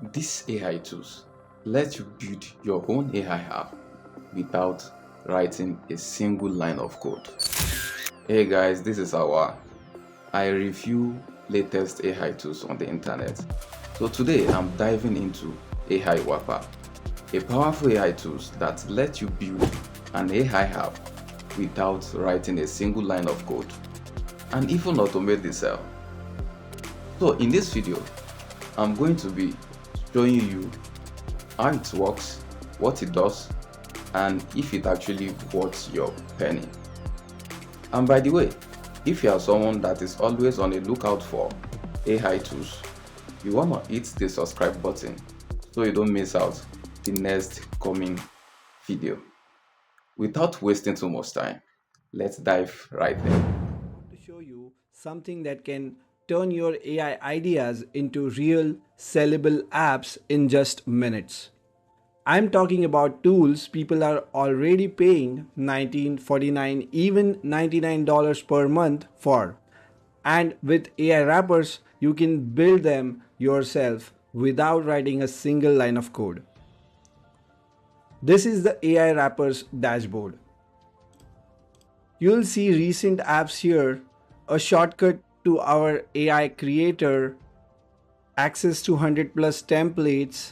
These AI tools let you build your own AI app without writing a single line of code. Hey guys, this is I review latest AI tools on the internet. So today I'm diving into AIWrapper, a powerful AI tools that let you build an AI app without writing a single line of code and even automate the cell. So in this video, I'm going to be showing you how it works, what it does, and if it actually worth your penny. And by the way, if you are someone that is always on the lookout for AI tools, you wanna hit the subscribe button so you don't miss out the next coming video. Without wasting too much time, let's dive right in. To show you something that can turn your AI ideas into real sellable apps in just minutes. I'm talking about tools people are already paying $19, $49, even $99 per month for. And with AI wrappers, you can build them yourself without writing a single line of code. This is the AI wrappers dashboard. You'll see recent apps here, a shortcut to our AI creator, access to 100 plus templates,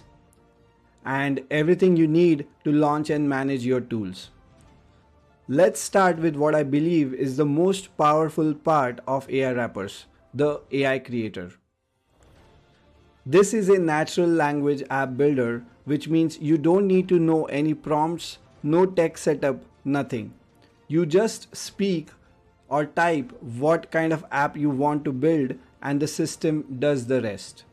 and everything you need to launch and manage your tools. Let's start with what I believe is the most powerful part of AI wrappers, the AI creator. This is a natural language app builder, which means you don't need to know any prompts, no tech setup, nothing. You just speak or type what kind of app you want to build, and the system does the rest.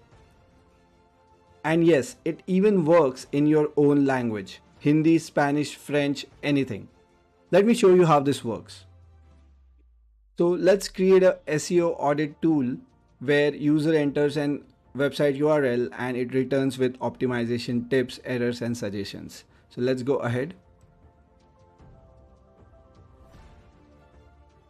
And yes, it even works in your own language: Hindi, Spanish, French, anything. Let me show you how this works. So let's create a SEO audit tool where user enters an website URL and it returns with optimization tips, errors, and suggestions. So let's go ahead.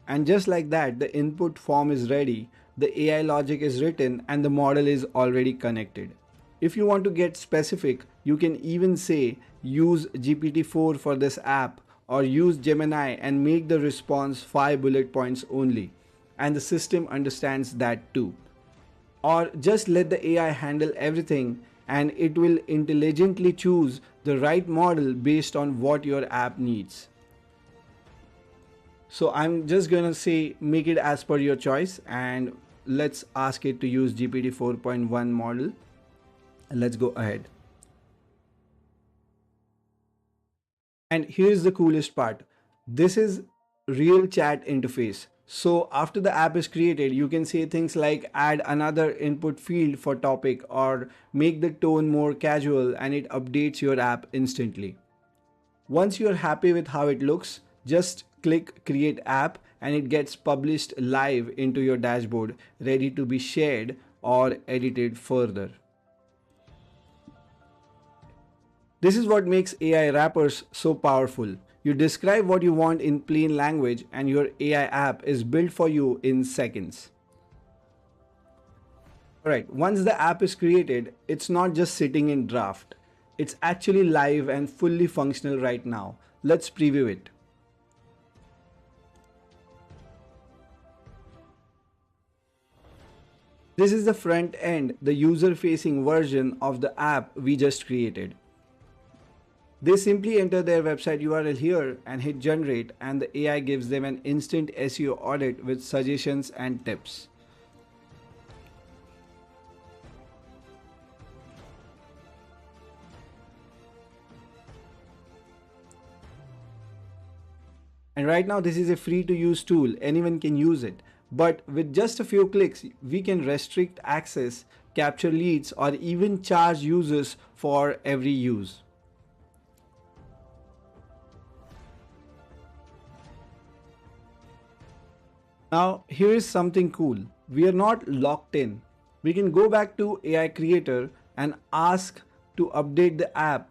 And just like that, the input form is ready, the AI logic is written, and the model is already connected. If you want to get specific, you can even say use GPT-4 for this app or use Gemini and make the response 5 bullet points only. And the system understands that too. Or just let the AI handle everything and it will intelligently choose the right model based on what your app needs. So I'm just gonna say make it as per your choice, and let's ask it to use GPT 4.1 model. And let's go ahead. And here's the coolest part. This is real chat interface. So after the app is created, you can say things like add another input field for topic or make the tone more casual, and it updates your app instantly. Once you're happy with how it looks, just click create app and it gets published live into your dashboard, ready to be shared or edited further. This is what makes AI wrappers so powerful. You describe what you want in plain language and your AI app is built for you in seconds. Alright, once the app is created, it's not just sitting in draft. It's actually live and fully functional right now. Let's preview it. This is the front end, the user facing version of the app we just created. They simply enter their website URL here and hit generate, and the AI gives them an instant SEO audit with suggestions and tips. And right now this is a free to use tool, anyone can use it. But with just a few clicks, we can restrict access, capture leads, or even charge users for every use. Now, here is something cool. We are not locked in. We can go back to AI Creator and ask to update the app.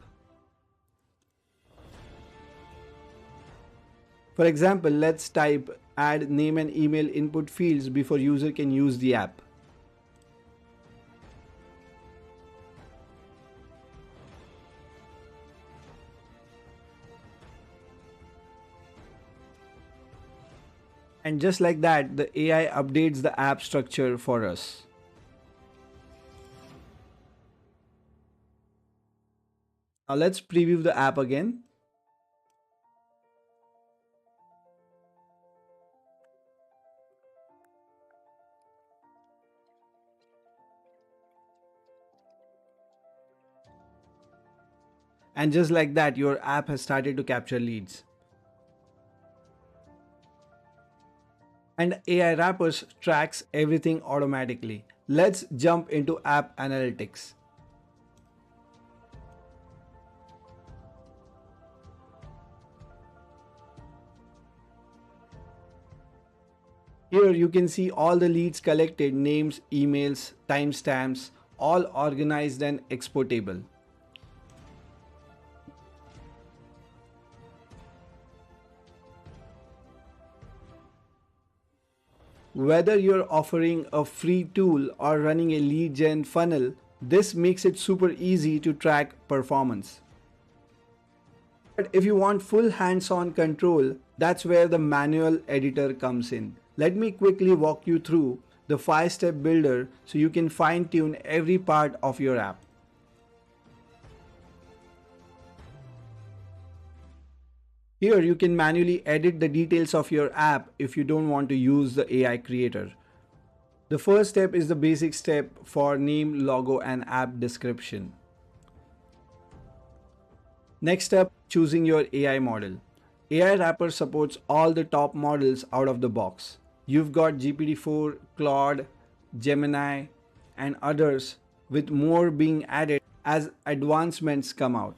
For example, let's type add name and email input fields before user can use the app. And just like that, the AI updates the app structure for us. Now let's preview the app again. And just like that, your app has started to capture leads. And AI Wrappers tracks everything automatically. Let's jump into app analytics. Here you can see all the leads collected, names, emails, timestamps, all organized and exportable. Whether you're offering a free tool or running a lead gen funnel, this makes it super easy to track performance. But if you want full hands-on control, that's where the manual editor comes in. Let me quickly walk you through the 5-step builder so you can fine-tune every part of your app. Here you can manually edit the details of your app if you don't want to use the AI creator. The first step is the basic step for name, logo and app description. Next up, choosing your AI model. AI Wrapper supports all the top models out of the box. You've got GPT-4, Claude, Gemini, and others, with more being added as advancements come out.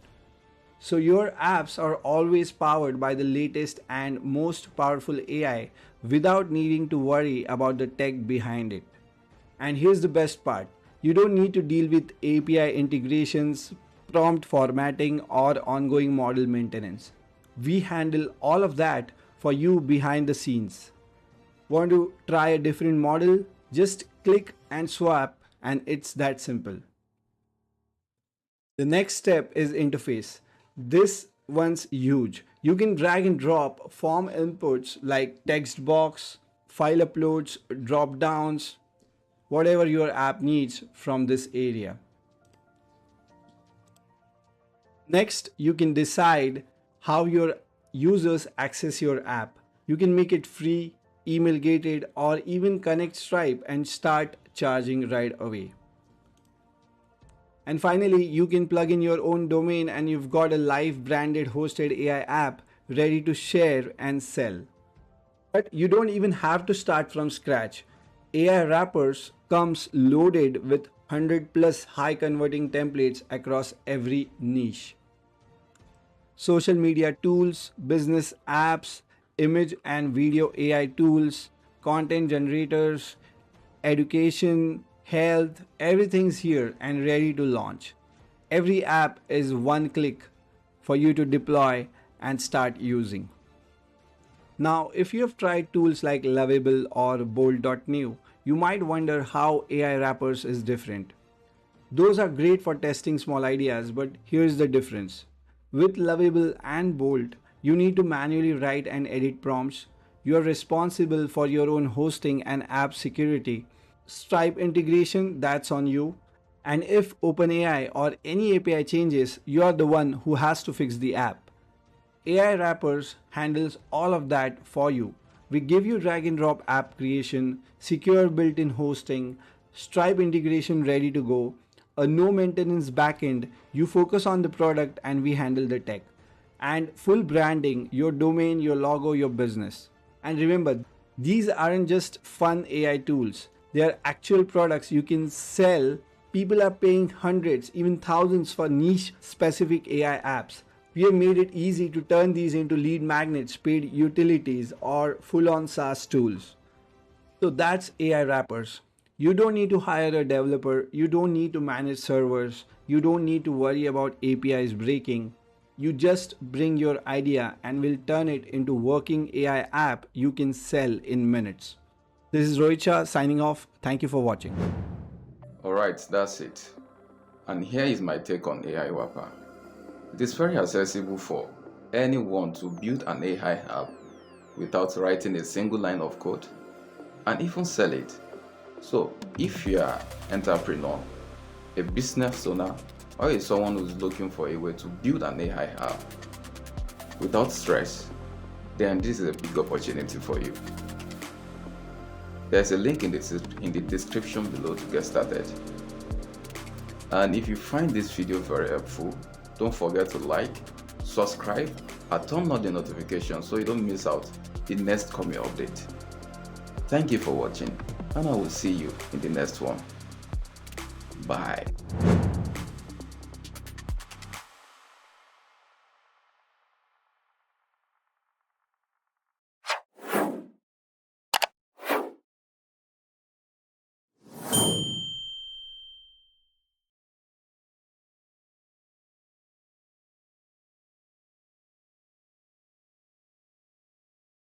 So your apps are always powered by the latest and most powerful AI without needing to worry about the tech behind it. And here's the best part, you don't need to deal with API integrations, prompt formatting, or ongoing model maintenance. We handle all of that for you behind the scenes. Want to try a different model? Just click and swap, and it's that simple. The next step is interface. This one's huge. You can drag and drop form inputs like text box, file uploads, drop downs, whatever your app needs from this area. Next, you can decide how your users access your app. You can make it free, email gated, or even connect Stripe and start charging right away. And finally, you can plug in your own domain and you've got a live branded hosted AI app ready to share and sell. But you don't even have to start from scratch. AI Wrappers comes loaded with 100 plus high converting templates across every niche. Social media tools, business apps, image and video AI tools, content generators, education, health, everything's here and ready to launch. Every app is one click for you to deploy and start using. Now, if you have tried tools like Lovable or Bold.new, you might wonder how AI Wrappers is different. Those are great for testing small ideas, but here's the difference. With Lovable and Bolt, you need to manually write and edit prompts. You are responsible for your own hosting and app security. Stripe integration, that's on you. And if OpenAI or any API changes, you are the one who has to fix the app. AI Wrappers handles all of that for you. We give you drag and drop app creation, secure built-in hosting, Stripe integration ready to go, a no maintenance backend, you focus on the product and we handle the tech. And full branding, your domain, your logo, your business. And remember, these aren't just fun AI tools. They are actual products you can sell. People are paying hundreds, even thousands for niche specific AI apps. We have made it easy to turn these into lead magnets, paid utilities, or full on SaaS tools. So that's AI Wrappers. You don't need to hire a developer, you don't need to manage servers, you don't need to worry about APIs breaking. You just bring your idea and we'll turn it into working AI app you can sell in minutes. This is Rohit Shah signing off. Thank you for watching. Alright, that's it. And here is my take on AI Wrapper. It is very accessible for anyone to build an AI app without writing a single line of code and even sell it. So if you are an entrepreneur, a business owner, or is someone who's looking for a way to build an AI app without stress, then this is a big opportunity for you. There's a link in the description below to get started. And if you find this video very helpful, don't forget to like, subscribe, and turn on the notification so you don't miss out the next coming update. Thank you for watching, and I will see you in the next one. Bye.